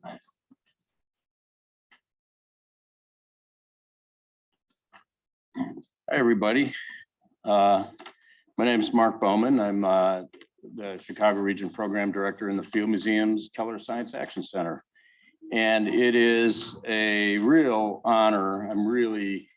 Hi, everybody. My name is Mark Bowman. I'm the Chicago Region Program Director in the Field Museum's Keller Science Action Center. And it is a real honor. I'm really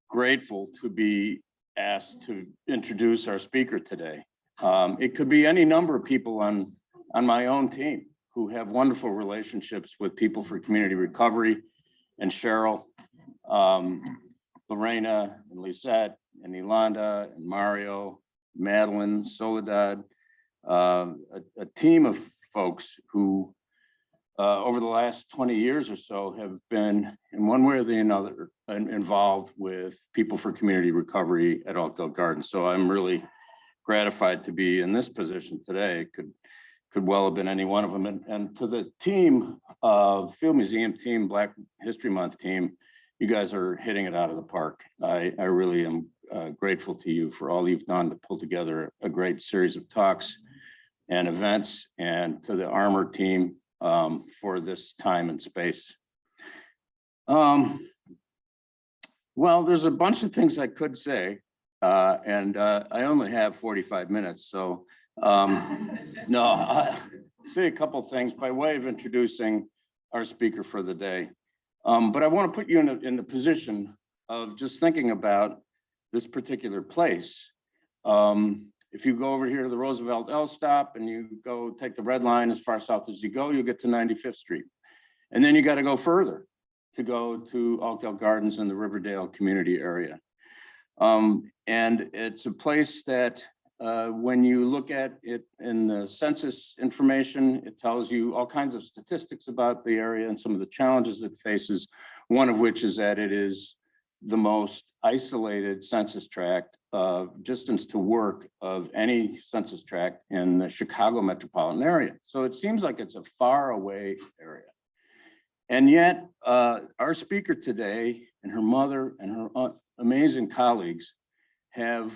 grateful to be asked to introduce our speaker today. It could be any number of people on my own team who have wonderful relationships with People for Community Recovery, and Cheryl, Lorena, and Lisette, and Yolanda, and Mario, Madeline, Soledad, a team of folks who over the last 20 years or so have been in one way or the other involved with People for Community Recovery at Oakdale Gardens. So I'm really gratified to be in this position today. Could well have been any one of them. And to the team of Field Museum team, Black History Month team, you guys are hitting it out of the park. I really am grateful to you for all you've done to pull together a great series of talks and events, and to the Armor team for this time and space. Well, there's a bunch of things I could say, and I only have 45 minutes, so no, I'll say a couple of things by way of introducing our speaker for the day. But I want to put you in the position of just thinking about this particular place. If you go over here to the Roosevelt L stop and you go take the red line as far south as you go, you'll get to 95th Street. And then you got to go further to go to Oakdale Gardens in the Riverdale community area. And it's a place that when you look at it in the census information, it tells you all kinds of statistics about the area and some of the challenges it faces, one of which is that it is the most isolated census tract distance to work of any census tract in the Chicago metropolitan area. So it seems like it's a far away area. And yet our speaker today and her mother and her amazing colleagues have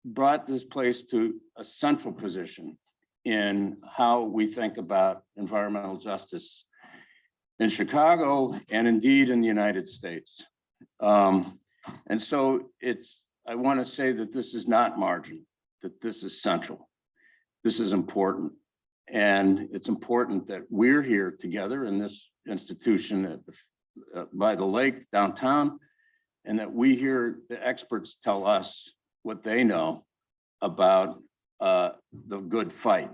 brought this place to a central position in how we think about environmental justice in Chicago and indeed in the United States. And so I want to say that this is not marginal, that this is central. This is important. And it's important that we're here together in this institution at by the lake downtown, and that we hear the experts tell us what they know about the good fight.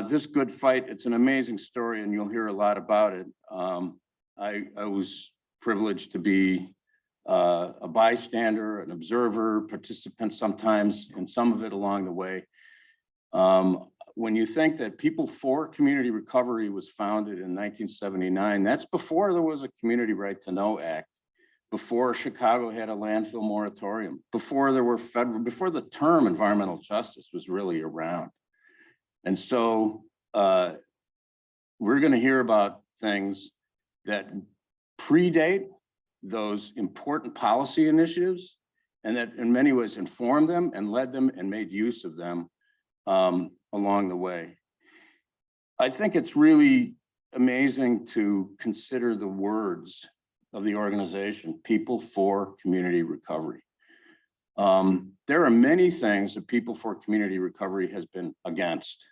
This good fight, it's an amazing story, and you'll hear a lot about it. I was privileged to be a bystander, an observer, participant sometimes in some of it along the way. When you think that People for Community Recovery was founded in 1979, that's before there was a Community Right to Know Act, before Chicago had a landfill moratorium, before there were before the term environmental justice was really around. And so we're going to hear about things that predate those important policy initiatives, and that in many ways informed them and led them and made use of them along the way. I think it's really amazing to consider the words of the organization, People for Community Recovery. There are many things that People for Community Recovery has been against: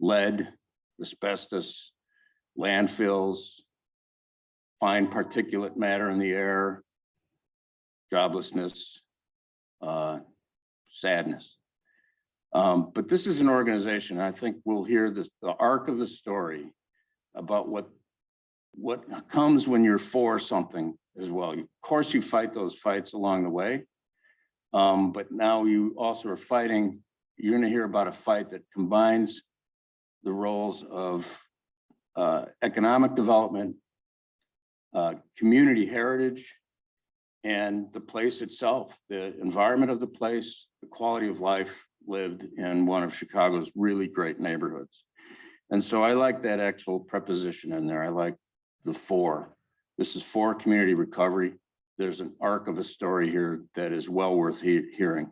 lead, asbestos, landfills, fine particulate matter in the air, joblessness, sadness. But this is an organization, I think we'll hear the arc of the story about what comes when you're for something as well. Of course, you fight those fights along the way, but now you also are fighting. You're going to hear about a fight that combines the roles of economic development, community heritage, and the place itself, the environment of the place, the quality of life lived in one of Chicago's really great neighborhoods. And so I like that actual preposition in there. I like the for. This is for community recovery. There's an arc of a story here that is well worth hearing.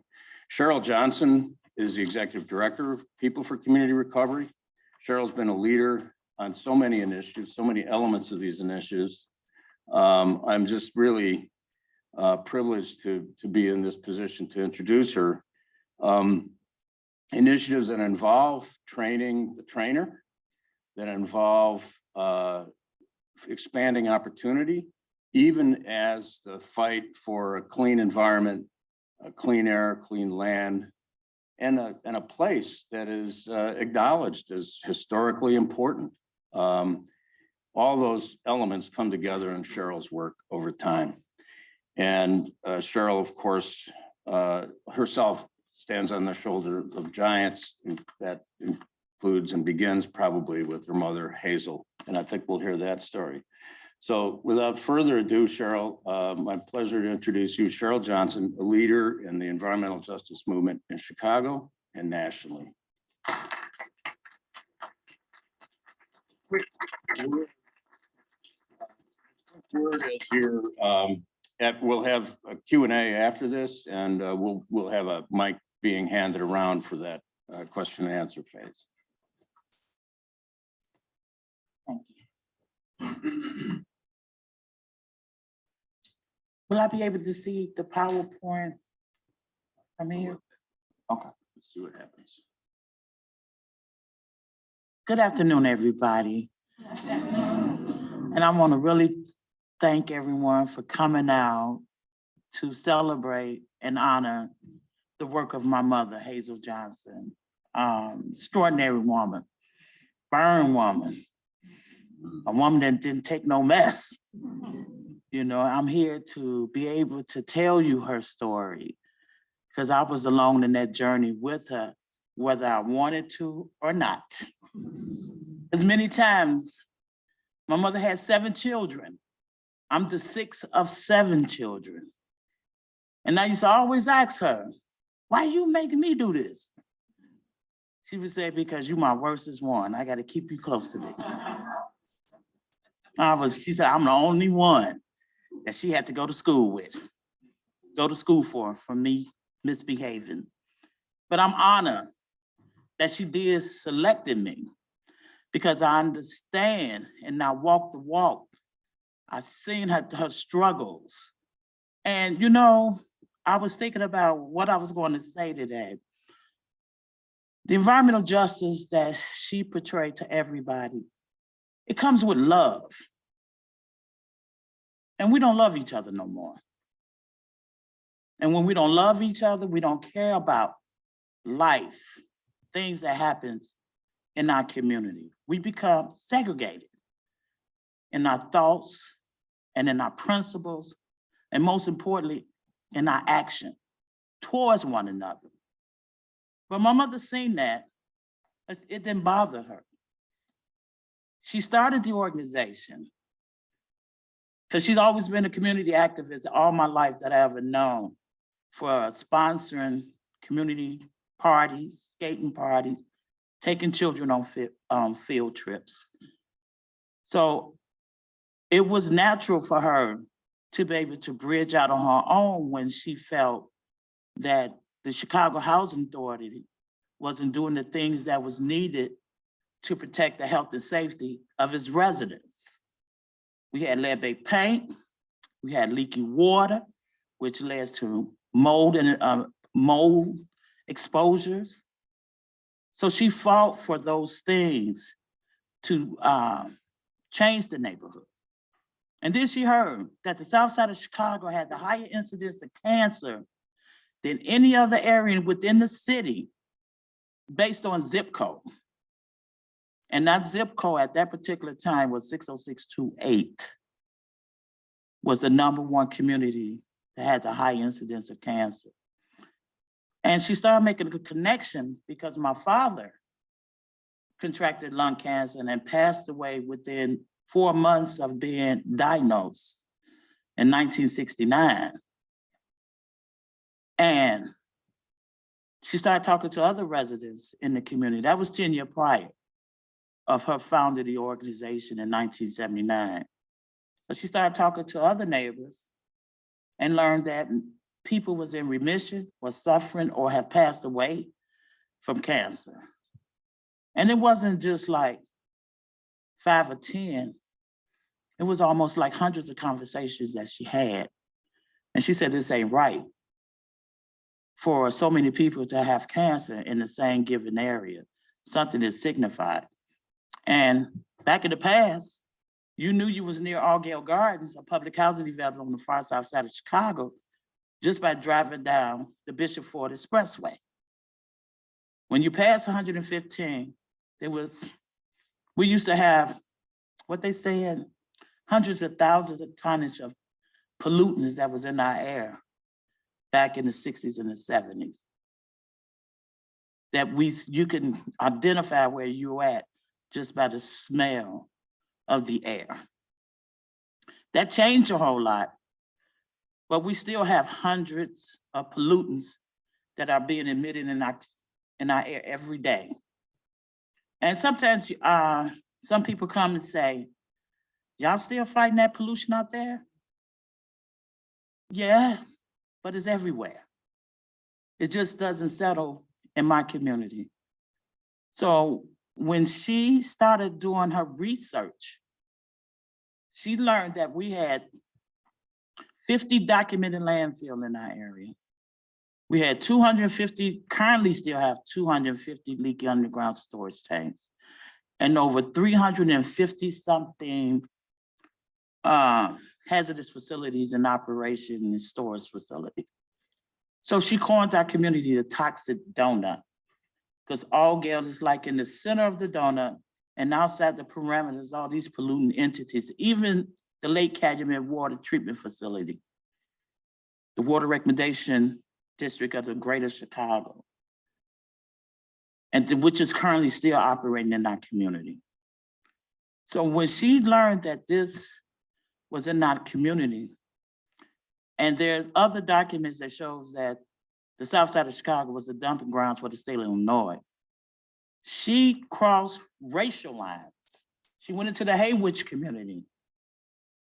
Cheryl Johnson is the executive director of People for Community Recovery. Cheryl's been a leader on so many initiatives, so many elements of these initiatives. I'm just really privileged to be in this position to introduce her. Initiatives that involve training the trainer, that involve expanding opportunity, even as the fight for a clean environment, a clean air, clean land, and a place that is acknowledged as historically important. All those elements come together in Cheryl's work over time. And Cheryl, of course, herself stands on the shoulder of giants. That includes and begins probably with her mother, Hazel. And I think we'll hear that story. So without further ado, Cheryl, my pleasure to introduce you, Cheryl Johnson, a leader in the environmental justice movement in Chicago and nationally. We'll have a Q&A after this, and we'll have a mic being handed around for that question and answer phase. Thank you. Will I be able to see the PowerPoint from here? Okay. Let's see what happens. Good afternoon, everybody. And I want to really thank everyone for coming out to celebrate and honor the work of my mother, Hazel Johnson. Extraordinary woman, firm woman, a woman that didn't take no mess. You know, I'm here to be able to tell you her story because I was alone in that journey with her, whether I wanted to or not. As many times, my mother had 7 children. I'm the 6th of 7 children. And I used to always ask her, why are you making me do this? She would say, because you're my worstest one. I got to keep you close to me. She said, I'm the only one that she had to go to school with, for me misbehaving. But I'm honored that she did selected me because I understand and I walk the walk. I've seen her struggles. And you know, I was thinking about what I was going to say today. The environmental justice that she portrayed to everybody, it comes with love. And we don't love each other no more. And when we don't love each other, we don't care about life, things that happens in our community. We become segregated in our thoughts and in our principles, and most importantly, in our action towards one another. But my mother seen that, it didn't bother her. She started the organization because she's always been a community activist all my life that I ever known, for sponsoring community parties, skating parties, taking children on field trips. So it was natural for her to be able to bridge out on her own when she felt that the Chicago Housing Authority wasn't doing the things that was needed to protect the health and safety of its residents. We had lead-based paint, we had leaky water, which leads to mold and mold exposures. So she fought for those things to change the neighborhood. And then she heard that the South Side of Chicago had the higher incidence of cancer than any other area within the city based on zip code. And that zip code at that particular time was 60628, was the #1 community that had the high incidence of cancer. And she started making a connection because my father contracted lung cancer and then passed away within 4 months of being diagnosed in 1969. And she started talking to other residents in the community. That was 10 years prior of her founding the organization in 1979. So she started talking to other neighbors and learned that people was in remission, was suffering, or have passed away from cancer. And it wasn't just like 5 or 10. It was almost like hundreds of conversations that she had. And she said, this ain't right for so many people to have cancer in the same given area. Something is signified. And back in the past, you knew you was near Argyle Gardens, a public housing development on the far south side of Chicago, just by driving down the Bishop Ford Expressway. When you pass 115, we used to have, what they said, hundreds of thousands of tonnage of pollutants that was in our air back in the 60s and the 70s. That you can identify where you're at just by the smell of the air. That changed a whole lot, but we still have hundreds of pollutants that are being emitted in our air every day. And sometimes some people come and say, y'all still fighting that pollution out there? Yeah, but it's everywhere. It just doesn't settle in my community. So when she started doing her research, she learned that we had 50 documented landfill in our area. We had 250, currently still have 250 leaky underground storage tanks, and over 350 something hazardous facilities in operation and storage facilities. So she coined our community the toxic donut, because Argyle is like in the center of the donut, and outside the parameters, all these pollutant entities, even the Lake Calumet Water Treatment Facility, the Water Recommendation District of the Greater Chicago, and which is currently still operating in our community. So when she learned that this was in our community, and there's other documents that shows that the south side of Chicago was the dumping grounds for the state of Illinois, she crossed racial lines. She went into the Haywich community.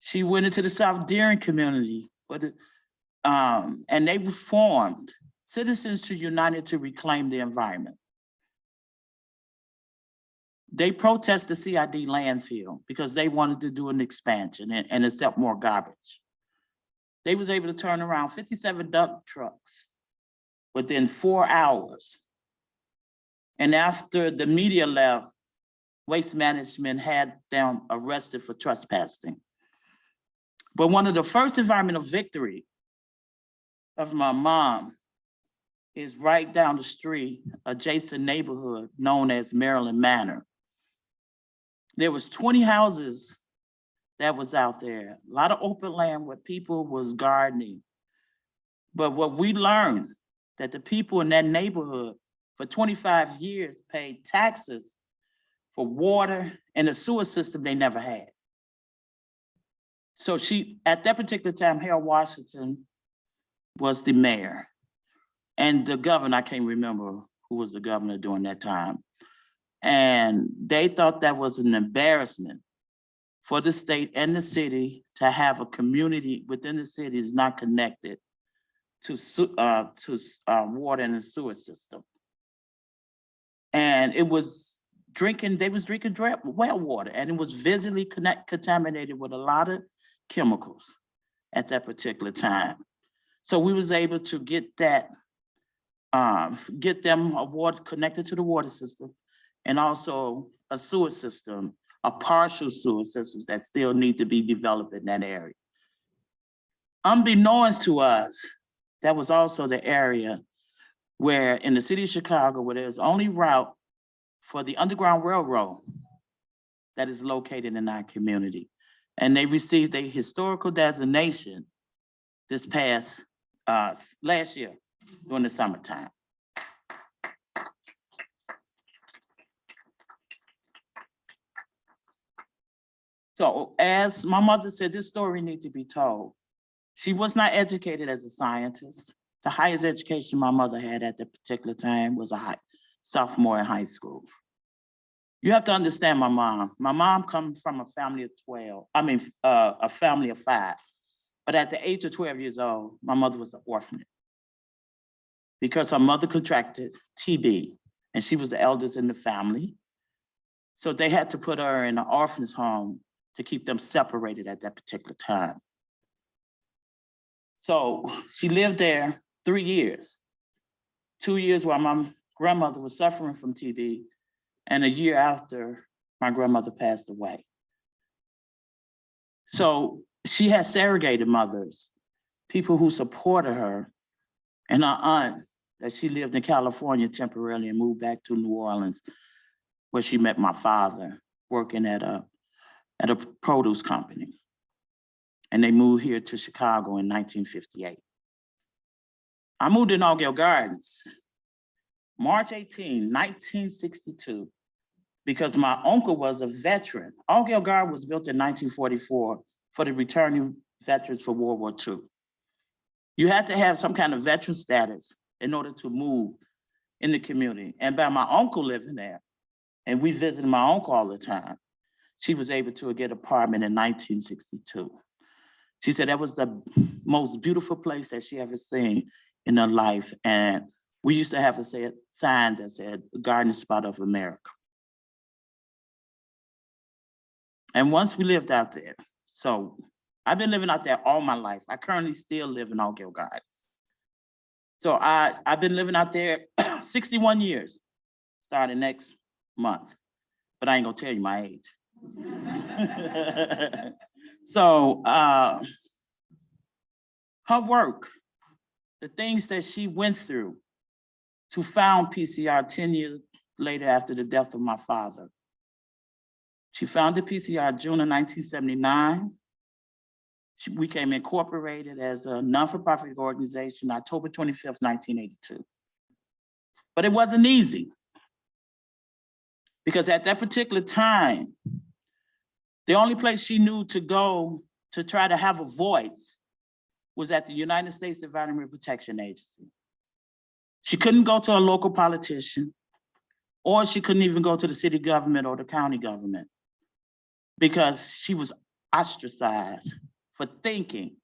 She went into the South Deering community, and they formed Citizens United to Reclaim the Environment. They protest the CID landfill because they wanted to do an expansion and accept more garbage. They was able to turn around 57 dump trucks within 4 hours. And after the media left, Waste Management had them arrested for trespassing. But one of the first environmental victory of my mom is right down the street, adjacent neighborhood known as Maryland Manor. There was 20 houses that was out there, a lot of open land where people was gardening. But what we learned, that the people in that neighborhood for 25 years paid taxes for water and a sewer system they never had. So at that particular time, Harold Washington was the mayor. And the governor, I can't remember who was the governor during that time. And they thought that was an embarrassment for the state and the city to have a community within the city is not connected to water and the sewer system. And it was they was drinking well water, and it was visibly contaminated with a lot of chemicals at that particular time. So we was able to get them a water connected to the water system, and also a sewer system, a partial sewer system that still need to be developed in that area. Unbeknownst to us, that was also the area where in the city of Chicago, where there's only route for the Underground Railroad that is located in our community. And they received a historical designation this past, last year during the summertime. So as my mother said, this story needs to be told. She was not educated as a scientist. The highest education my mother had at that particular time was a sophomore in high school. You have to understand my mom. My mom comes from a family of 12, a family of 5. But at the age of 12 years old, my mother was an orphan because her mother contracted TB, and she was the eldest in the family. So they had to put her in an orphanage home to keep them separated at that particular time. So she lived there 3 years. 2 years while my grandmother was suffering from TB, and a year after my grandmother passed away. So she had surrogated mothers, people who supported her, and her aunt that she lived in California temporarily and moved back to New Orleans, where she met my father working at a produce company. And they moved here to Chicago in 1958. I moved in Altgeld Gardens, March 18, 1962, because my uncle was a veteran. Altgeld Gardens was built in 1944 for the returning veterans for World War II. You had to have some kind of veteran status in order to move in the community. And by my uncle living there, and we visited my uncle all the time, she was able to get an apartment in 1962. She said that was the most beautiful place that she ever seen in her life. And we used to have a sign that said, Garden Spot of America. And once we lived out there, so I've been living out there all my life. I currently still live in Altgeld Gardens. So I've been living out there 61 years, starting next month, but I ain't gonna tell you my age. So her work, the things that she went through to found PCR 10 years later after the death of my father. She founded PCR June of 1979. She became incorporated as a non-for-profit organization October 25th, 1982. But it wasn't easy, because at that particular time, the only place she knew to go to try to have a voice was at the United States Environmental Protection Agency. She couldn't go to a local politician, or she couldn't even go to the city government or the county government, because she was ostracized for thinking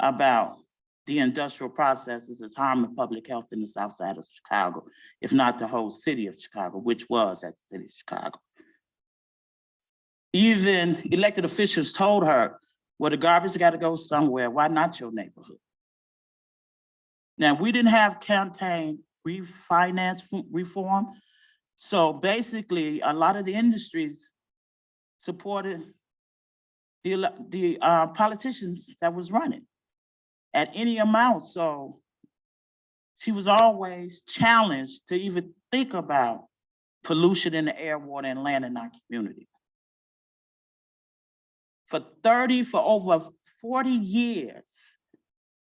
about the industrial processes as harming public health in the south side of Chicago, if not the whole city of Chicago, which was at the city of Chicago. Even elected officials told her, well, the garbage got to go somewhere. Why not your neighborhood? Now, we didn't have campaign refinance reform. So basically, a lot of the industries supported the politicians that was running at any amount. So she was always challenged to even think about pollution in the air, water, and land in our community. For over 40 years,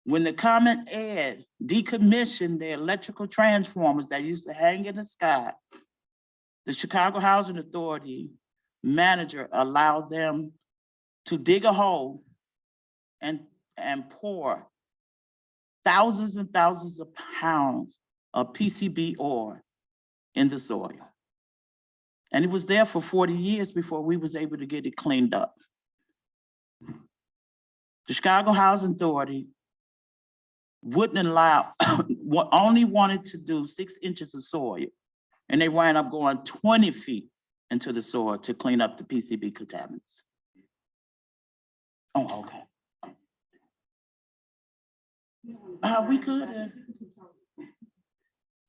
when the Common Ed decommissioned the electrical transformers that used to hang in the sky, the Chicago Housing Authority manager allowed them to dig a hole and pour thousands and thousands of pounds of PCB ore in the soil. And it was there for 40 years before we was able to get it cleaned up. The Chicago Housing Authority wouldn't allow, only wanted to do 6 inches of soil, and they wound up going 20 feet into the soil to clean up the PCB contaminants. Oh, okay. We could.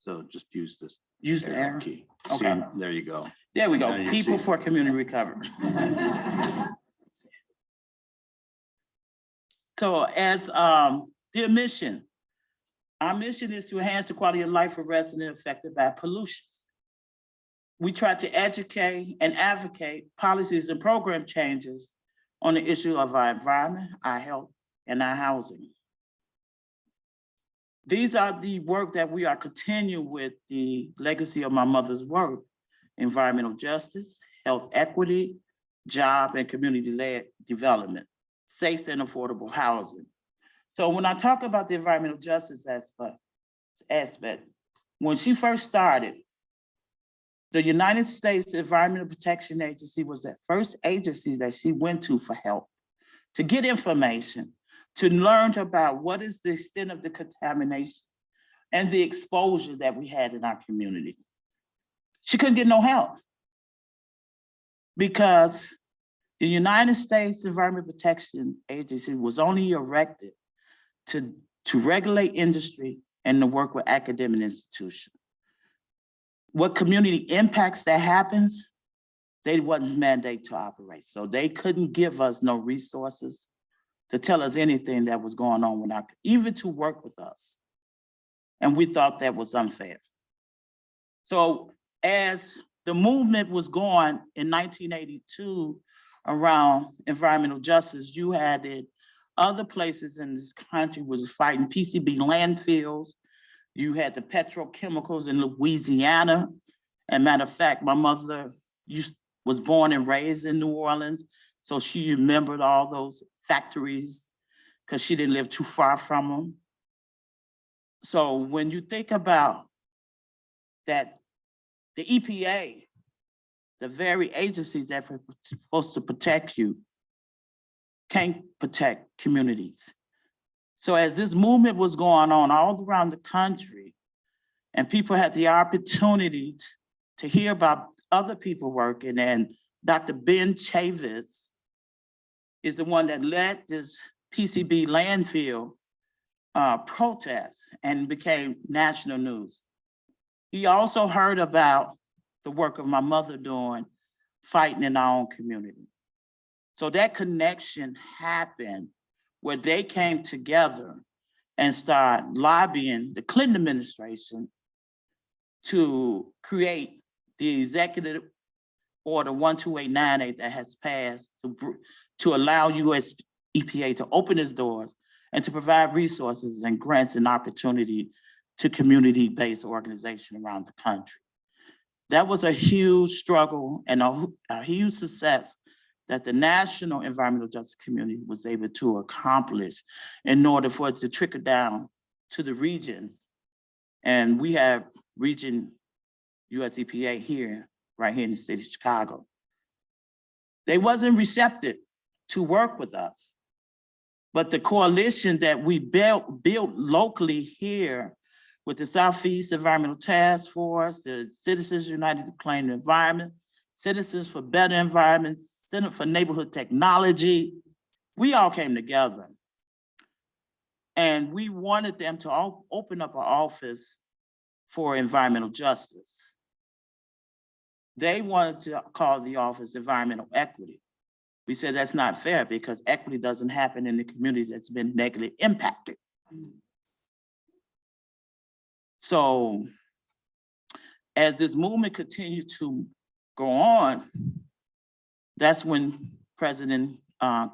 So just use this. Use the arrow key. Okay. See, there you go. There we go. Now you People see. for community recovery. So as their mission, our mission is to enhance the quality of life for residents affected by pollution. We try to educate and advocate policies and program changes on the issue of our environment, our health, and our housing. These are the work that we are continuing with, the legacy of my mother's work: environmental justice, health equity, job and community-led development, safe and affordable housing. So when I talk about the environmental justice aspect, when she first started, the United States Environmental Protection Agency was the first agency that she went to for help, to get information, to learn about what is the extent of the contamination and the exposure that we had in our community. She couldn't get no help. because the United States Environmental Protection Agency was only erected to regulate industry and to work with academic institutions. What community impacts that happens, they wasn't mandated to operate. So they couldn't give us no resources to tell us anything that was going on, even to work with us. And we thought that was unfair. So as the movement was going in 1982 around environmental justice, you had it, other places in this country was fighting PCB landfills. You had the petrochemicals in Louisiana. And matter of fact, my mother was born and raised in New Orleans. So she remembered all those factories because she didn't live too far from them. So when you think about that, the EPA, the very agencies that are supposed to protect you, can't protect communities. So as this movement was going on all around the country, and people had the opportunity to hear about other people working, and Dr. Ben Chavis is the one that led this PCB landfill protest and became national news. He also heard about the work of my mother doing, fighting in our own community. So that connection happened where they came together and started lobbying the Clinton administration to create the executive order 12898 that has passed to allow US EPA to open its doors and to provide resources and grants and opportunity to community-based organizations around the country. That was a huge struggle and a huge success that the national environmental justice community was able to accomplish in order for it to trickle down to the regions. And we have region US EPA here, right here in the city of Chicago. They wasn't receptive to work with us, but the coalition that we built locally here with the Southeast Environmental Task Force, the Citizens United to Claim the Environment, Citizens for Better Environment, Center for Neighborhood Technology, we all came together. And we wanted them to all open up an office for environmental justice. They wanted to call the office environmental equity. We said that's not fair because equity doesn't happen in the community that's been negatively impacted. So as this movement continued to go on, that's when President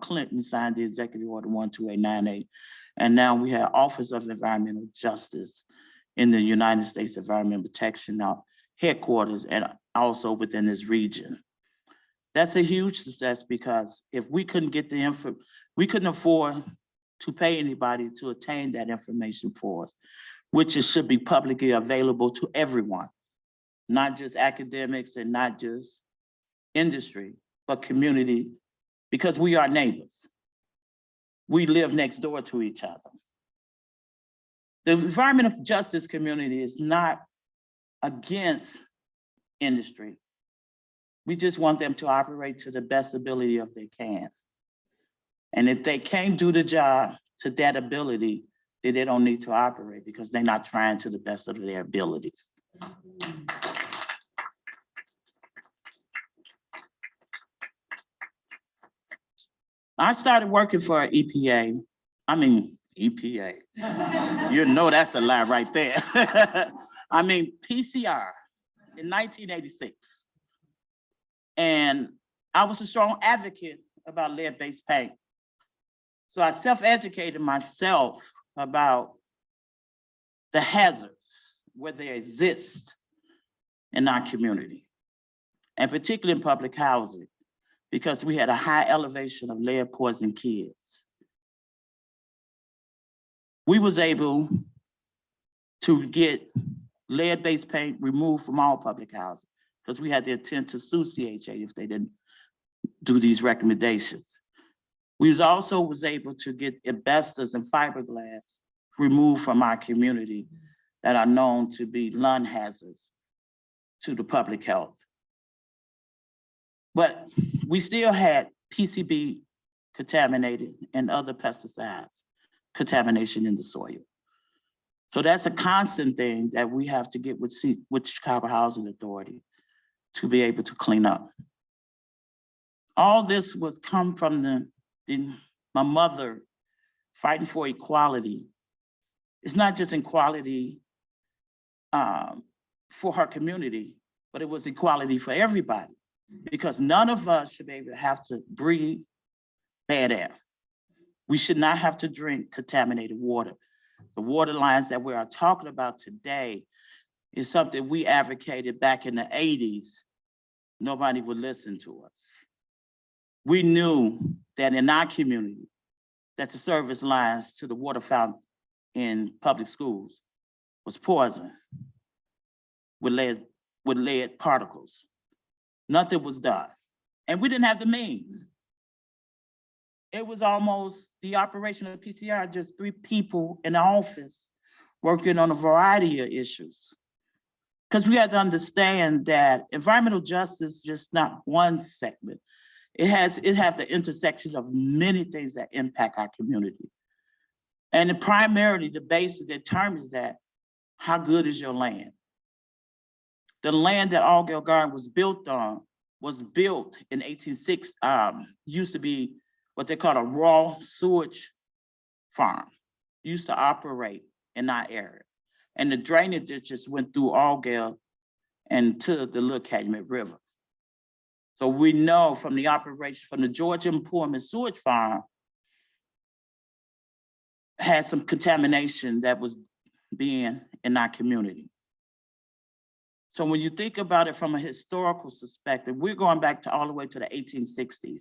Clinton signed the Executive Order 12898. And now we have Office of Environmental Justice in the United States Environmental Protection headquarters and also within this region. That's a huge success because if we couldn't get the info, we couldn't afford to pay anybody to attain that information for us, which it should be publicly available to everyone, not just academics and not just industry, but community, because we are neighbors. We live next door to each other. The environmental justice community is not against industry. We just want them to operate to the best ability of they can. And if they can't do the job to that ability, then they don't need to operate because they're not trying to the best of their abilities. I started working for EPA. You know that's a lie right there. PCR in 1986. And I was a strong advocate about lead-based paint. So I self-educated myself about the hazards where they exist in our community, and particularly in public housing, because we had a high elevation of lead poisoned kids. We was able to get lead-based paint removed from all public housing because we had the intent to sue CHA if they didn't do these recommendations. We also was able to get asbestos and fiberglass removed from our community that are known to be lung hazards to the public health. But we still had PCB contaminated and other pesticides contamination in the soil. So that's a constant thing that we have to get with Chicago Housing Authority to be able to clean up. All this was come from my mother fighting for equality. It's not just equality for her community, but it was equality for everybody, because none of us should be able to have to breathe bad air. We should not have to drink contaminated water. The water lines that we are talking about today is something we advocated back in the 80s. Nobody would listen to us. We knew that in our community, that the service lines to the water fountain in public schools was poison with lead particles. Nothing was done. And we didn't have the means. It was almost the operation of the PCR, just 3 people in the office working on a variety of issues. Because we had to understand that environmental justice is just not one segment. It has the intersection of many things that impact our community. And primarily the basis that determines that, how good is your land? The land that Allgale Garden was built on was built in 1860, used to be what they call a raw sewage farm, used to operate in our area. And the drainage ditches went through Allgale and to the Little Calumet River. So we know from the operation from the Georgia Employment Sewage Farm had some contamination that was being in our community. So when you think about it from a historical perspective, we're going back to all the way to the 1860s,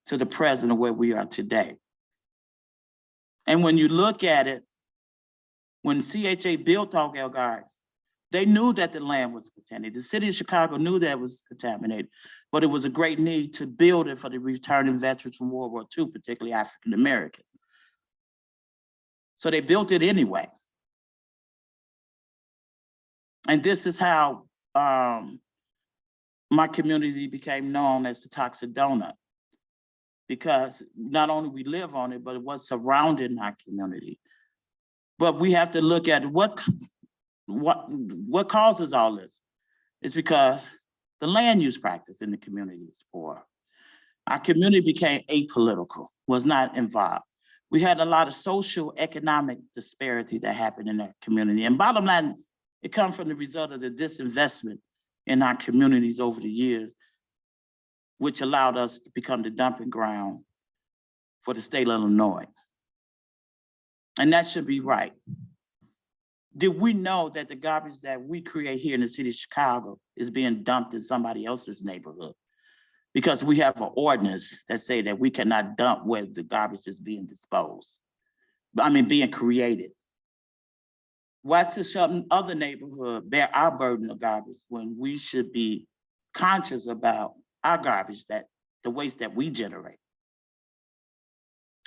to the present of where we are today. And when you look at it, when CHA built Allgale Gardens, they knew that the land was contaminated. The city of Chicago knew that it was contaminated, but it was a great need to build it for the returning veterans from World War II, particularly African American. So they built it anyway. And this is how my community became known as the Toxic Donut, because not only we live on it, but it was surrounding our community. But we have to look at what causes all this. It's because the land use practice in the community is poor. Our community became apolitical, was not involved. We had a lot of social economic disparity that happened in our community. And bottom line, it comes from the result of the disinvestment in our communities over the years, which allowed us to become the dumping ground for the state of Illinois. And that should be right. Did we know that the garbage that we create here in the city of Chicago is being dumped in somebody else's neighborhood? Because we have an ordinance that say that we cannot dump where the garbage is being disposed. Being created. Why should some other neighborhood bear our burden of garbage when we should be conscious about our garbage, that the waste that we generate?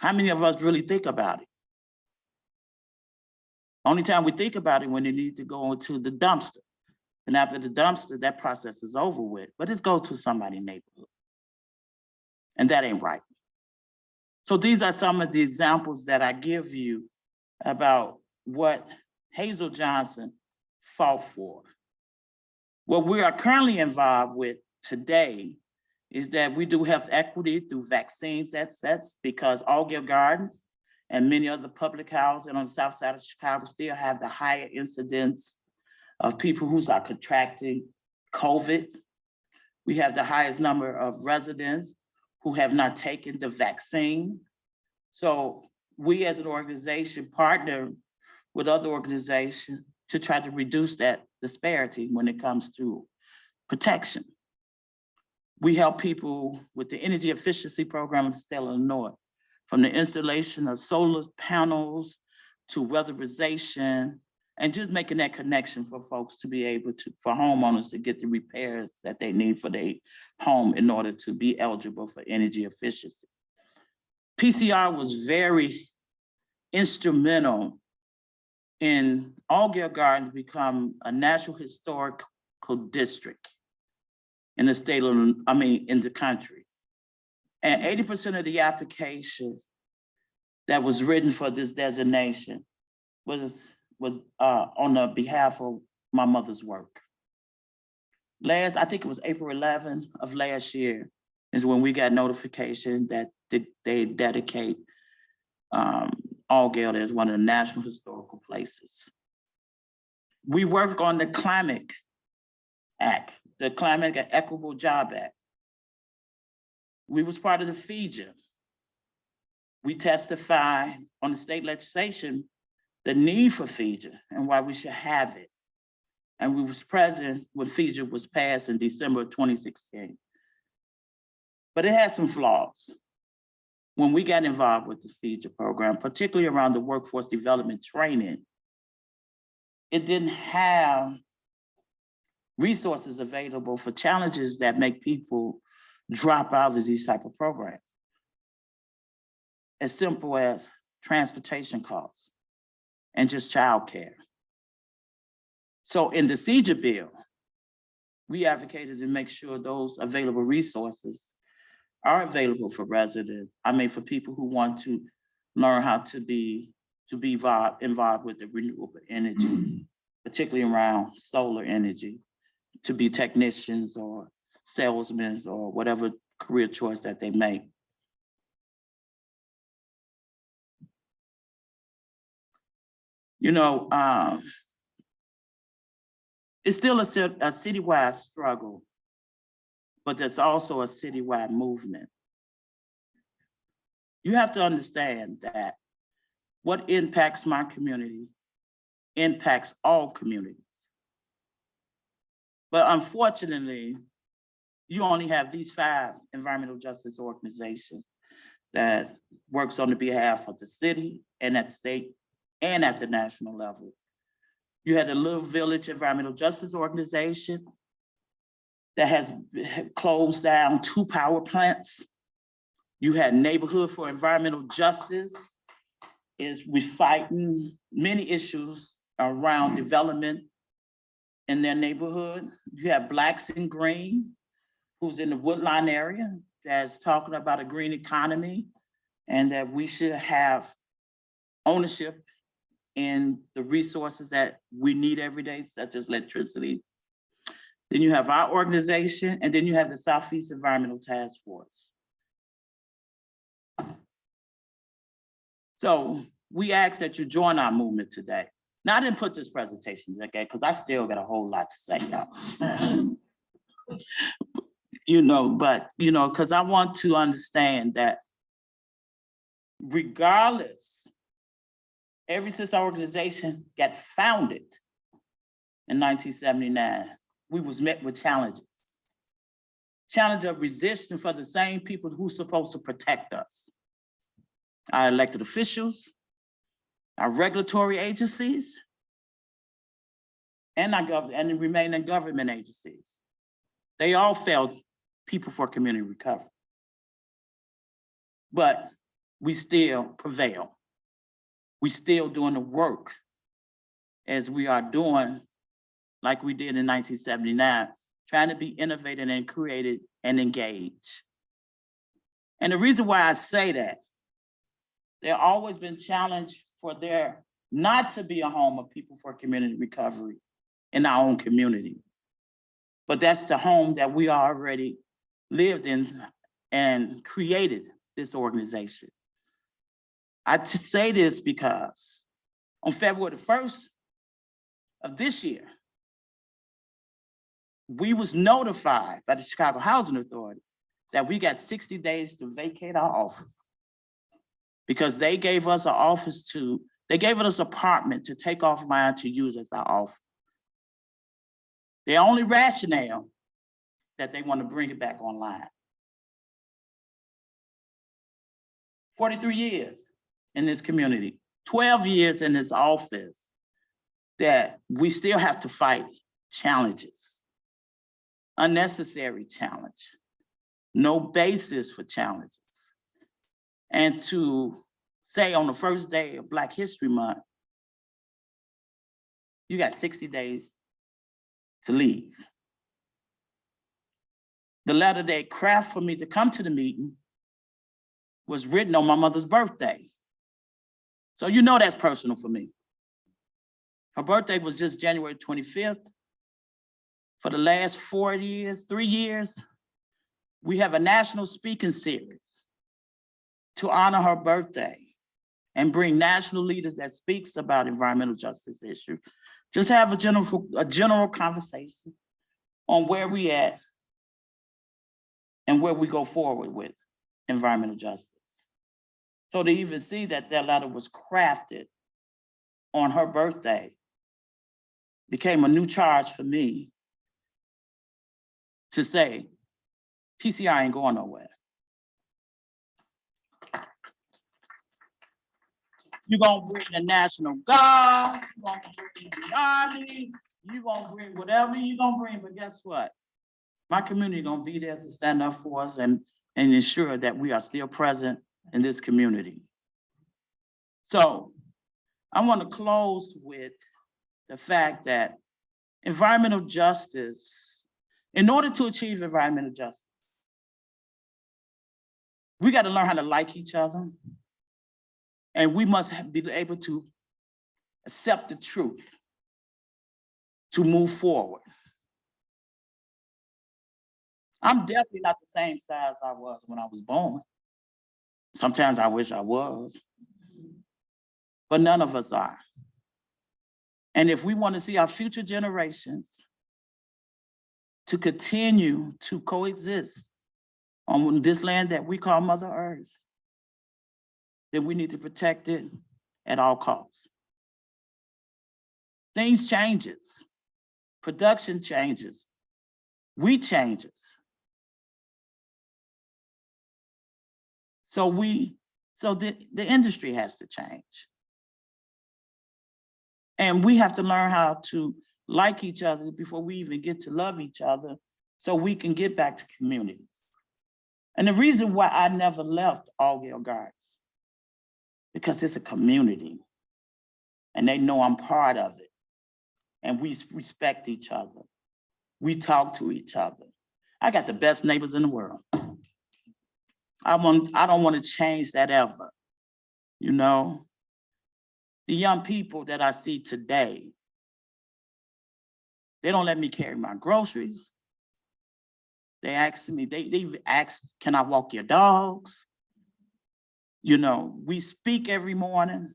How many of us really think about it? Only time we think about it when they need to go into the dumpster. And after the dumpster, that process is over with, but it's go to somebody's neighborhood. And that ain't right. So these are some of the examples that I give you about what Hazel Johnson fought for. What we are currently involved with today is that we do health equity through vaccines access, because Allgale Gardens and many other public houses on the south side of Chicago still have the higher incidence of people who are contracting COVID. We have the highest number of residents who have not taken the vaccine. So we as an organization partner with other organizations to try to reduce that disparity when it comes to protection. We help people with the energy efficiency program in the state of Illinois, from the installation of solar panels to weatherization, and just making that connection for folks to be able to, for homeowners to get the repairs that they need for their home in order to be eligible for energy efficiency. PCR was very instrumental in Allgale Gardens become a National Historical District in the state of, in the country. And 80% of the applications that was written for this designation was on the behalf of my mother's work. I think it was April 11th of last year is when we got notification that they dedicate Allgale as one of the National Historical Places. We work on the Climate Act, the Climate and Equitable Job Act. We was part of the FEJA. We testified on the state legislation, the need for FEJA and why we should have it. And we was present when FEJA was passed in December of 2016. But it had some flaws. When we got involved with the FEJA program, particularly around the workforce development training, it didn't have resources available for challenges that make people drop out of these type of programs. As simple as transportation costs and just childcare. So in the CEJA bill, we advocated to make sure those available resources are available for residents. For people who want to learn how to be involved with the renewable energy, particularly around solar energy, to be technicians or salesmen or whatever career choice that they make. It's still a citywide struggle, but there's also a citywide movement. You have to understand that what impacts my community impacts all communities. But unfortunately, you only have these 5 environmental justice organizations that works on the behalf of the city and at the state and at the national level. You had the Little Village Environmental Justice Organization that has closed down 2 power plants. You had Neighborhood for Environmental Justice, we're fighting many issues around development in their neighborhood. You have Blacks in Green, who's in the Woodline area, that's talking about a green economy and that we should have ownership in the resources that we need every day, such as electricity. Then you have our organization, and then you have the Southeast Environmental Task Force. So we ask that you join our movement today. Now, I didn't put this presentation together because I still got a whole lot to say, y'all. Because I want to understand that regardless, ever since our organization got founded in 1979, we was met with challenges. Challenge of resistance for the same people who's supposed to protect us. Our elected officials, our regulatory agencies, and the remaining government agencies. They all failed people for community recovery. But we still prevail. We still doing the work as we are doing like we did in 1979, trying to be innovative and creative and engaged. And the reason why I say that, there always been challenge for there not to be a home of people for community recovery in our own community. But that's the home that we already lived in and created this organization. I say this because on February the 1st of this year, we was notified by the Chicago Housing Authority that we got 60 days to vacate our office because they gave us an apartment to take offline to use as our office. The only rationale that they want to bring it back online. 43 years in this community, 12 years in this office, that we still have to fight challenges, unnecessary challenge, no basis for challenges. And to say on the first day of Black History Month, you got 60 days to leave. the letter they craft for me to come to the meeting was written on my mother's birthday. So you know that's personal for me. Her birthday was just January 25th. For the last 4 years, 3 years, we have a national speaking series to honor her birthday and bring national leaders that speaks about environmental justice issues. Just have a general conversation on where we at and where we go forward with environmental justice. So to even see that that letter was crafted on her birthday became a new charge for me to say, PCI ain't going nowhere. You're gonna bring the National Guard, you're gonna bring the Army, you're gonna bring whatever you're gonna bring, but guess what? My community gonna be there to stand up for us and ensure that we are still present in this community. So I want to close with the fact that environmental justice, in order to achieve environmental justice, we got to learn how to like each other, and we must be able to accept the truth to move forward. I'm definitely not the same size I was when I was born. Sometimes I wish I was, but none of us are. And if we want to see our future generations to continue to coexist on this land that we call Mother Earth, then we need to protect it at all costs. Things changes, production changes, we changes. So the industry has to change. And we have to learn how to like each other before we even get to love each other so we can get back to communities. And the reason why I never left Allgale Gardens, because it's a community and they know I'm part of it. And we respect each other. We talk to each other. I got the best neighbors in the world. I don't want to change that ever. You know, the young people that I see today, they don't let me carry my groceries. They ask me, they've asked, can I walk your dogs? You know, we speak every morning.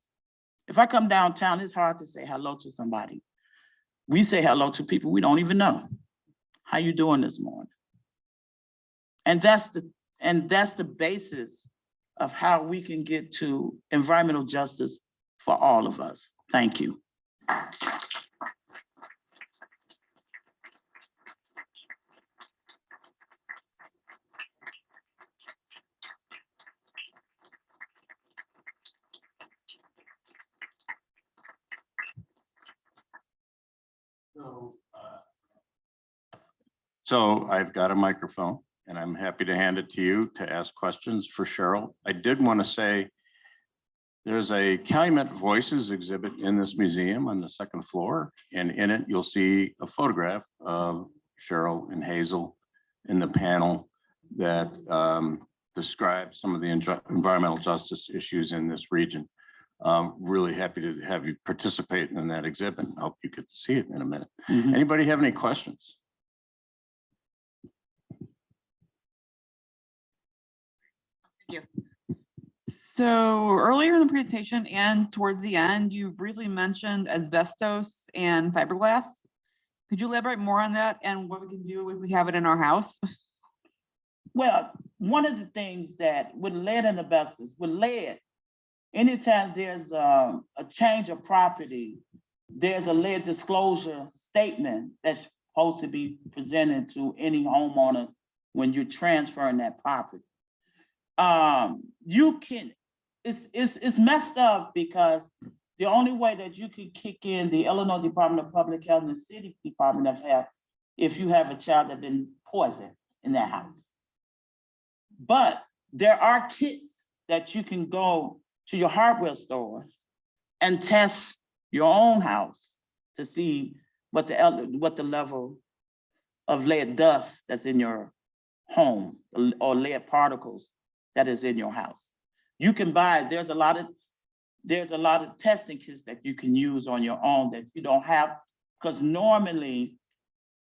If I come downtown, it's hard to say hello to somebody. We say hello to people we don't even know. How you doing this morning? And that's the basis of how we can get to environmental justice for all of us. Thank you. So I've got a microphone and I'm happy to hand it to you to ask questions for Cheryl. I did want to say there's a Calumet Voices exhibit in this museum on the second floor, and in it you'll see a photograph of Cheryl and Hazel in the panel that describes some of the environmental justice issues in this region. Really happy to have you participate in that exhibit. I hope you get to see it in a minute. Mm-hmm. Anybody have any questions? Thank you. So earlier in the presentation and towards the end, you briefly mentioned asbestos and fiberglass. Could you elaborate more on that and what we can do if we have it in our house? Well, one of the things that with lead and asbestos, with lead, anytime there's a change of property, there's a lead disclosure statement that's supposed to be presented to any homeowner when you're transferring that property. It's messed up because the only way that you can kick in the Illinois Department of Public Health and the City Department of Health if you have a child that's been poisoned in that house. But there are kits that you can go to your hardware store and test your own house to see what the level of lead dust that's in your home or lead particles that is in your house. You can buy, there's a lot of testing kits that you can use on your own that you don't have, because normally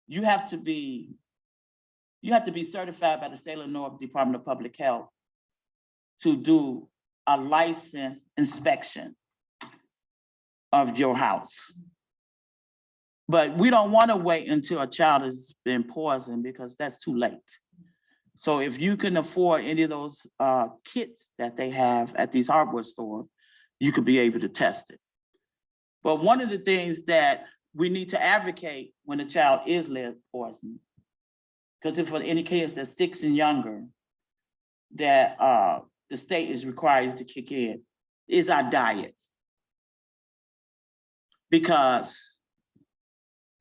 you have to be certified by the state of Illinois Department of Public Health to do a license inspection of your house. But we don't want to wait until a child has been poisoned because that's too late. So if you can afford any of those kits that they have at these hardware stores, you could be able to test it. But one of the things that we need to advocate when a child is lead poisoned, because if for any kids that's 6 and younger, that the state is required to kick in, is our diet. Because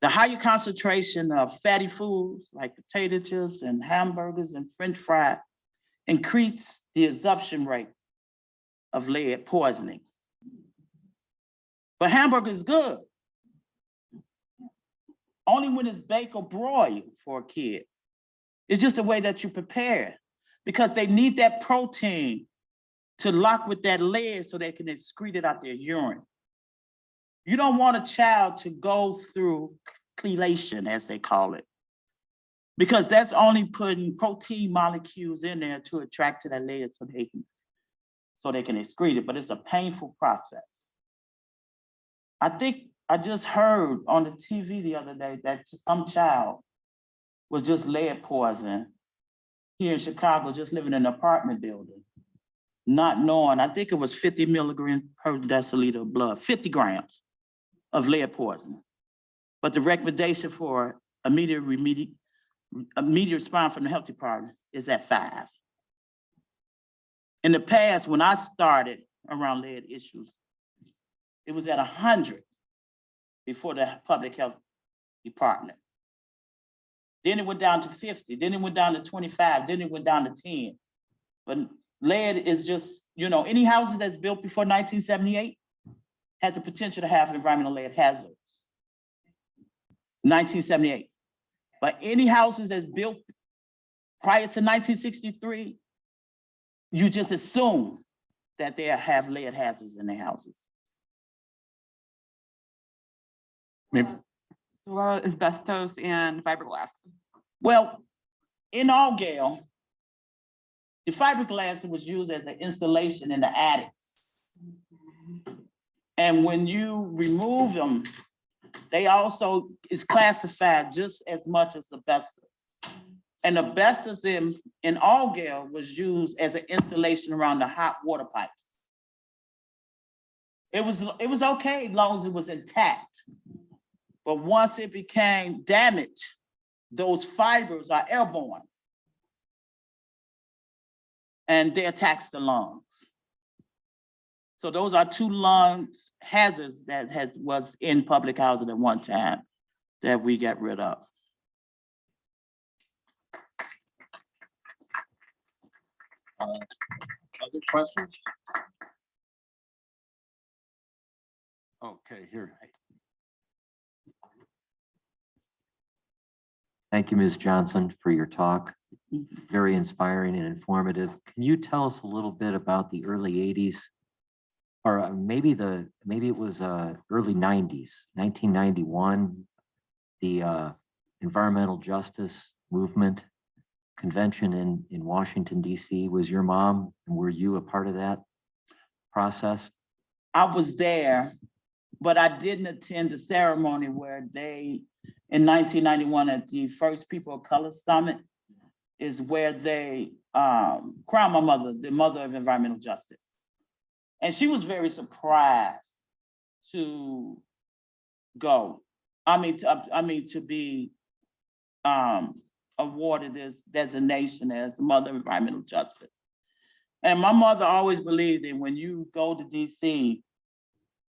the higher concentration of fatty foods like potato chips and hamburgers and French fries increase the absorption rate of lead poisoning. But hamburger is good. Only when it's baked or broiled for a kid. It's just the way that you prepare it, because they need that protein to lock with that lead so they can excrete it out their urine. You don't want a child to go through chelation, as they call it, because that's only putting protein molecules in there to attract to that lead so they can excrete it, but it's a painful process. I think I just heard on the TV the other day that some child was just lead poisoned here in Chicago, just living in an apartment building, not knowing, I think it was 50 milligrams per deciliter of blood, 50 grams of lead poisoning. But the recommendation for immediate response from the health department is at 5. In the past, when I started around lead issues, it was at 100 before the public health department. Then it went down to 50, then it went down to 25, then it went down to 10. But lead is just, any houses that's built before 1978 has the potential to have environmental lead hazards. 1978. But any houses that's built prior to 1963, you just assume that they have lead hazards in their houses. Maybe. So what about asbestos and fiberglass? Well, in Allgale, the fiberglass was used as an installation in the attics. And when you remove them, they also is classified just as much as asbestos. And asbestos in Allgale was used as an installation around the hot water pipes. It was okay as long as it was intact. But once it became damaged, those fibers are airborne. And they attacks the lungs. So those are 2 lungs hazards that was in public housing at one time that we got rid of. Other questions? Okay, here. Thank you, Ms. Johnson, for your talk. Very inspiring and informative. Can you tell us a little bit about the early 80s? Or maybe it was early 90s, 1991, the environmental justice movement convention in Washington, D.C. Was your mom, and were you a part of that process? I was there, but I didn't attend the ceremony where they, in 1991, at the first People of Color Summit, is where they crowned my mother, the mother of environmental justice. And she was very surprised to go. To be awarded this designation as the mother of environmental justice. And my mother always believed that when you go to DC,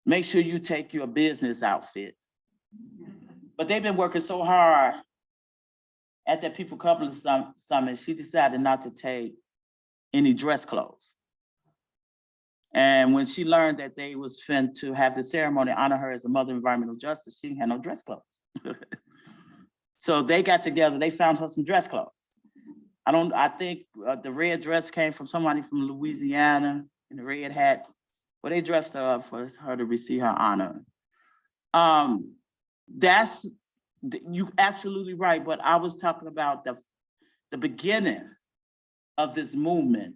make sure you take your business outfit. But they've been working so hard at that People Couple Summit, she decided not to take any dress clothes. And when she learned that they was fin to have the ceremony honor her as a mother of environmental justice, she didn't have no dress clothes. So they got together, they found her some dress clothes. I think the red dress came from somebody from Louisiana in the red hat. Well, they dressed her up for her to receive her honor. You absolutely right, but I was talking about the beginning of this movement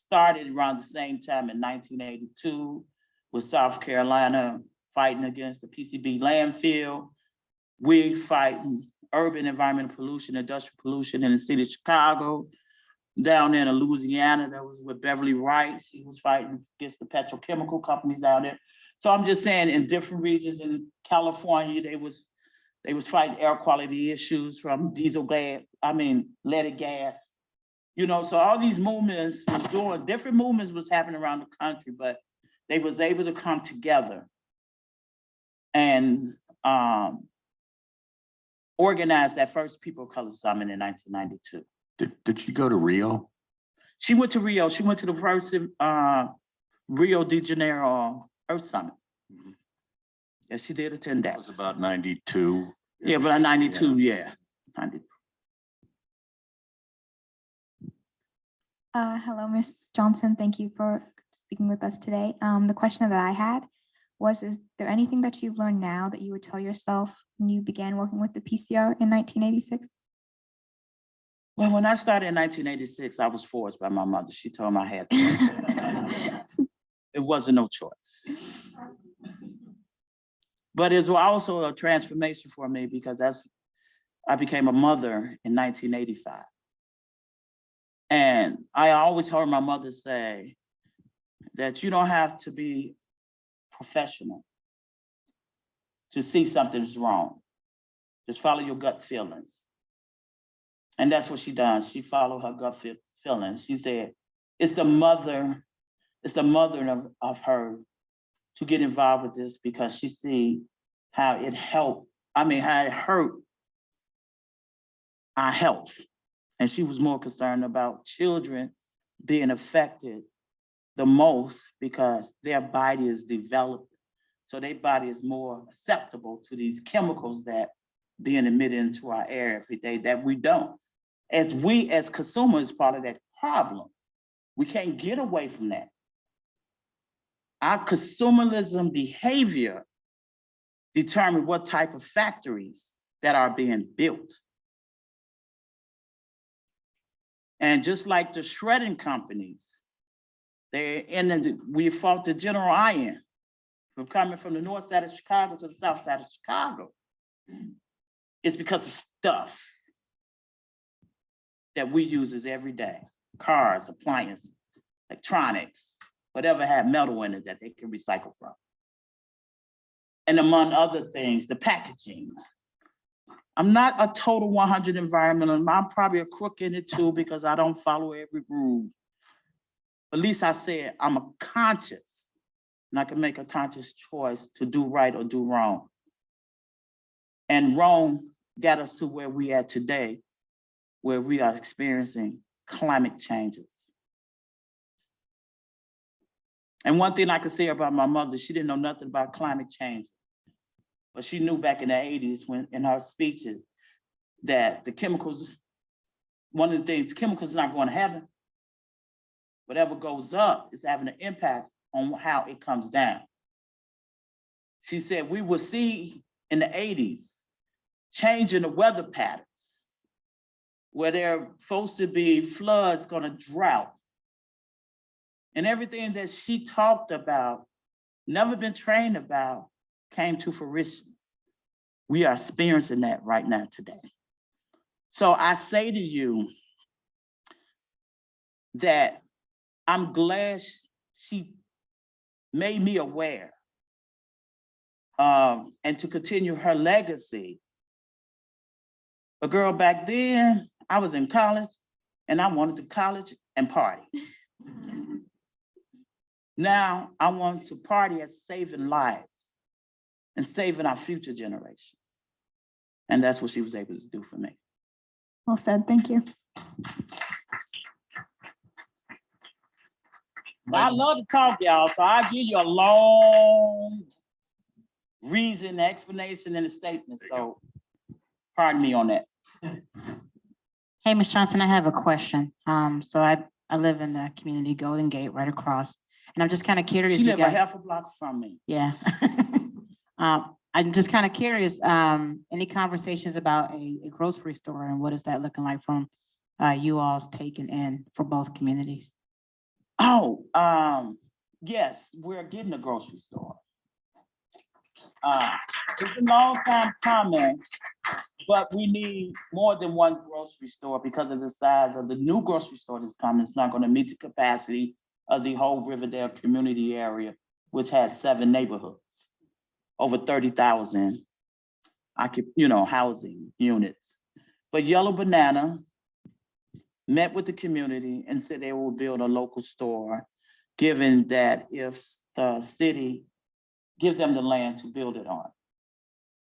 started around the same time in 1982 with South Carolina fighting against the PCB landfill. We fighting urban environmental pollution, industrial pollution in the city of Chicago. Down in Louisiana, that was with Beverly Wright. She was fighting against the petrochemical companies out there. So I'm just saying in different regions in California, they was fighting air quality issues from leaded gas. You know, so all these movements different movements was happening around the country, but they was able to come together and organize that first People of Color Summit in 1992. Did she go to Rio? She went to Rio. She went to the first Rio de Janeiro Earth Summit. Yeah, she did attend that. That was about 92. Yeah, but 92, yeah. 90. Hello, Ms. Johnson. Thank you for speaking with us today. The question that I had was, is there anything that you've learned now that you would tell yourself when you began working with the PCR in 1986? Well, when I started in 1986, I was forced by my mother. She told me I had to. It wasn't no choice. But it was also a transformation for me because I became a mother in 1985. And I always heard my mother say that you don't have to be professional to see something's wrong. Just follow your gut feelings. And that's what she does. She followed her gut feelings. She said, it's the mother of her to get involved with this because she see how it hurt our health. And she was more concerned about children being affected the most because their body is developed. So their body is more acceptable to these chemicals that being emitted into our air every day that we don't. As consumers, part of that problem. We can't get away from that. Our consumerism behavior determine what type of factories that are being built. And just like the shredding companies, we fought the General Iron from coming from the north side of Chicago to the south side of Chicago. It's because of stuff that we use every day. Cars, appliances, electronics, whatever had metal in it that they can recycle from. And among other things, the packaging. I'm not a total 100 environmentalist. I'm probably a crook in it too because I don't follow every rule. At least I said I'm a conscious and I can make a conscious choice to do right or do wrong. And wrong got us to where we are today, where we are experiencing climate changes. And one thing I can say about my mother, she didn't know nothing about climate change, but she knew back in the 80s when in her speeches that the chemicals, one of the things, chemicals are not going to heaven. Whatever goes up is having an impact on how it comes down. She said we will see in the 80s change in the weather patterns where there are supposed to be floods going to drought. And everything that she talked about, never been trained about, came to fruition. We are experiencing that right now today. So I say to you that I'm glad she made me aware and to continue her legacy. But girl, back then, I was in college and I wanted to college and party. Now I want to party at saving lives and saving our future generation. And that's what she was able to do for me. Well said, thank you. I love to talk, y'all, so I'll give you a long reason, explanation, and a statement. So pardon me on that. Hey, Ms. Johnson, I have a question. So I live in the community Golden Gate right across, and I'm just kind of curious. She you live a guys- half a block from me. Yeah. I'm just kind of curious, any conversations about a grocery store and what is that looking like from you all's taking in for both communities? Oh, yes, we're getting a grocery store. It's a long time coming, but we need more than one grocery store because of the size of the new grocery store that's coming. It's not gonna meet the capacity of the whole Riverdale community area, which has 7 neighborhoods, over 30,000 housing units. But Yellow Banana met with the community and said they will build a local store, given that if the city give them the land to build it on.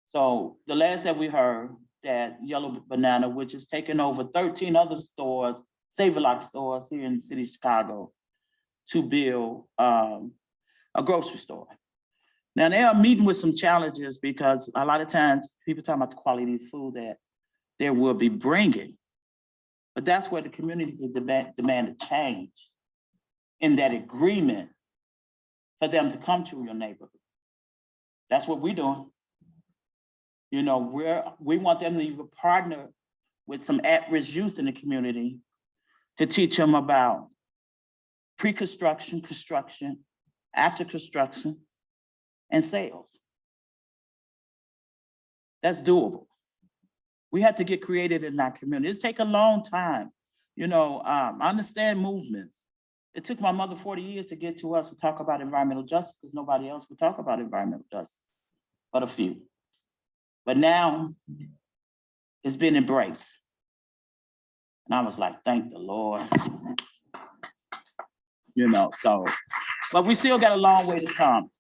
So the last that we heard, that Yellow Banana, which is taking over 13 other stores, Save-A-Lot stores here in the city of Chicago, to build a grocery store. Now they are meeting with some challenges because a lot of times people talk about the quality of food that they will be bringing. But that's where the community can demand a change in that agreement for them to come to your neighborhood. That's what we're doing. You know, we want them to even partner with some at-risk youth in the community to teach them about pre-construction, construction, after construction, and sales. That's doable. We have to get creative in our community. It's take a long time. I understand movements. It took my mother 40 years to get to us to talk about environmental justice because nobody else would talk about environmental justice, but a few. But now it's been embraced. And I was like, thank the Lord. But we still got a long way to come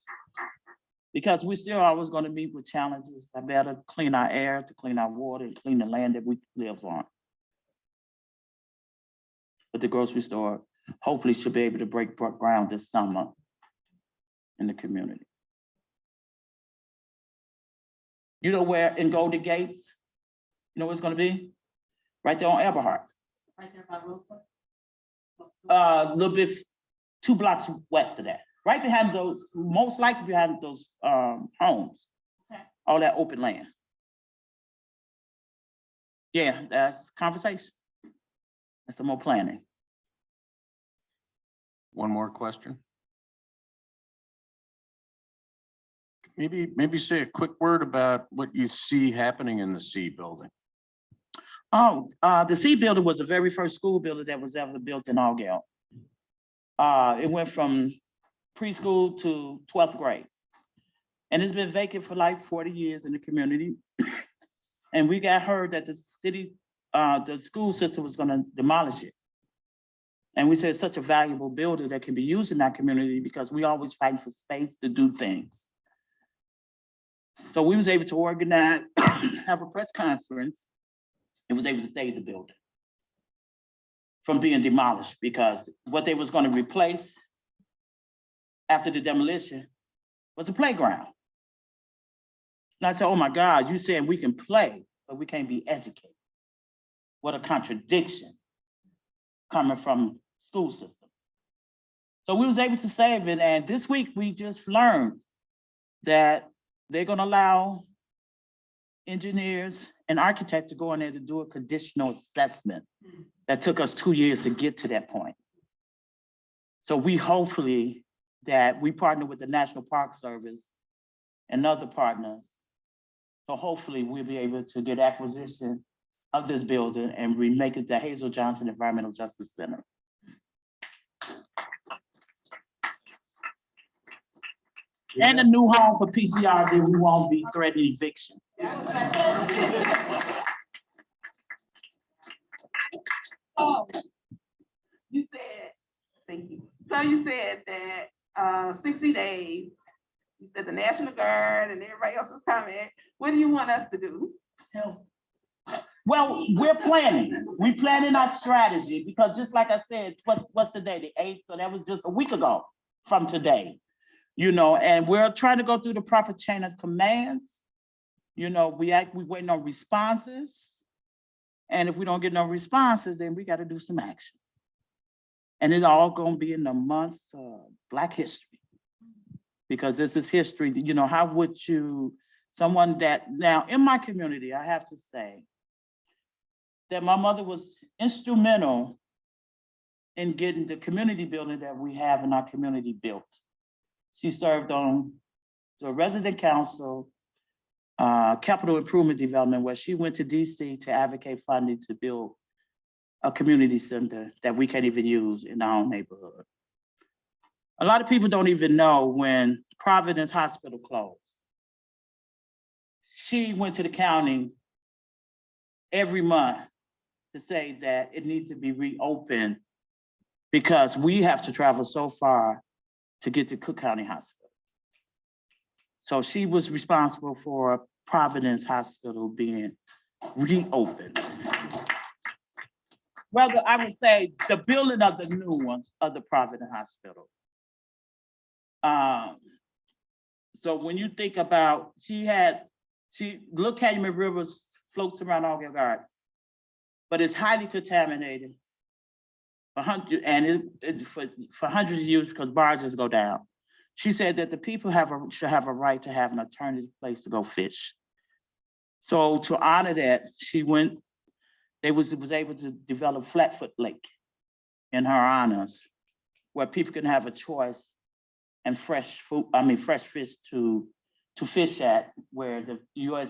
because we still always going to meet with challenges. I better clean our air, to clean our water, and clean the land that we live on. But the grocery store hopefully should be able to break ground this summer in the community. You know where in Golden Gates, you know where it's gonna be? Right there on Eberhard. Right there by Rosewood? A little bit, 2 blocks west of that. Right behind those, most likely behind those homes. Okay. All that open land. Yeah, that's conversation. And some more planning. One more question. Maybe say a quick word about what you see happening in the C building. Oh, the C building was the very first school building that was ever built in Allgale. It went from preschool to 12th grade. And it's been vacant for like 40 years in the community. And we got heard that the city, the school system was gonna demolish it. And we said it's such a valuable building that can be used in that community because we always fight for space to do things. So we was able to organize, have a press conference, and was able to save the building from being demolished because what they was going to replace after the demolition was a playground. And I said, oh my God, you saying we can play, but we can't be educated. What a contradiction coming from school system. So we was able to save it. And this week we just learned that they're gonna allow engineers and architects to go in there to do a conditional assessment that took us 2 years to get to that point. So we hopefully that we partner with the National Park Service and other partners. So hopefully we'll be able to get acquisition of this building and remake it the Hazel Johnson Environmental Justice Center. And a new home for PCR that we won't be threatening eviction. Oh, you said, thank you. So you said that 60 days, you said the National Guard and everybody else is coming. What do you want us to do? Well, we're planning. We're planning our strategy because just like I said, what's today, the 8th? So that was just a week ago from today. And we're trying to go through the proper chain of commands. We're waiting on responses. And if we don't get no responses, then we got to do some action. And it's all gonna be in the month of Black History. Because this is history, you know, how would you, someone that, now in my community, I have to say that my mother was instrumental in getting the community building that we have in our community built. She served on the resident council, capital improvement development, where she went to DC to advocate funding to build a community center that we can't even use in our own neighborhood. A lot of people don't even know when Providence Hospital closed. She went to the county every month to say that it needs to be reopened because we have to travel so far to get to Cook County Hospital. So she was responsible for Providence Hospital being reopened. Well, I would say the building of the new one of the Providence Hospital. So when you think about, Little Calumet River floats around all your garden, but it's highly contaminated for hundreds of years because barges go down. She said that the people should have a right to have an alternative place to go fish. So to honor that, was able to develop Flatfoot Lake in her honors, where people can have a choice and fresh fish to fish at, where the US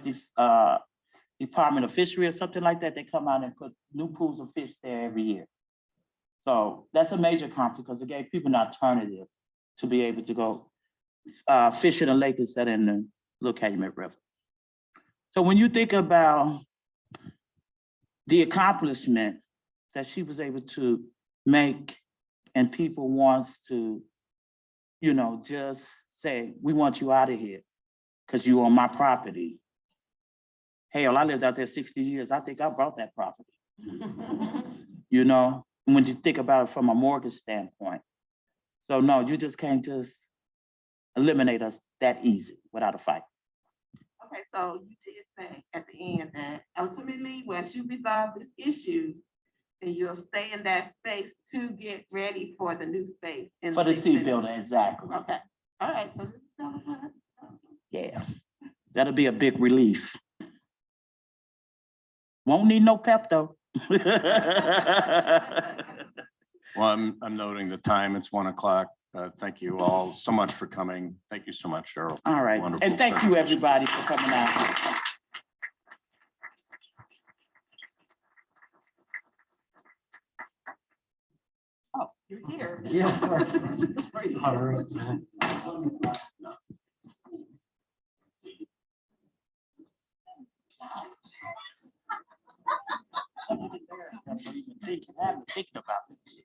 Department of Fishery or something like that, they come out and put new pools of fish there every year. So that's a major accomplishment because it gave people an alternative to be able to go fish in a lake instead of in the Little Calumet River. So when you think about the accomplishment that she was able to make and people wants to, you know, just say, we want you out of here because you on my property. Hell, I lived out there 60 years. I think I bought that property. You know, when you think about it from a mortgage standpoint. So no, you just can't just eliminate us that easy without a fight. Okay, so you did say at the end that ultimately, once you resolve this issue, then you'll stay in that space to get ready for the new space. For the C building, exactly. Okay, all right. So this is all good. Yeah, that'll be a big relief. Won't need no Pepto. Well, I'm noting the time. It's 1 o'clock. Thank you all so much for coming. Thank you so much, Cheryl. All right, Wonderful and thank you presentation. everybody for coming out. Oh, you're here. Yes. All right. I'm embarrassed that I'm even thinking about this.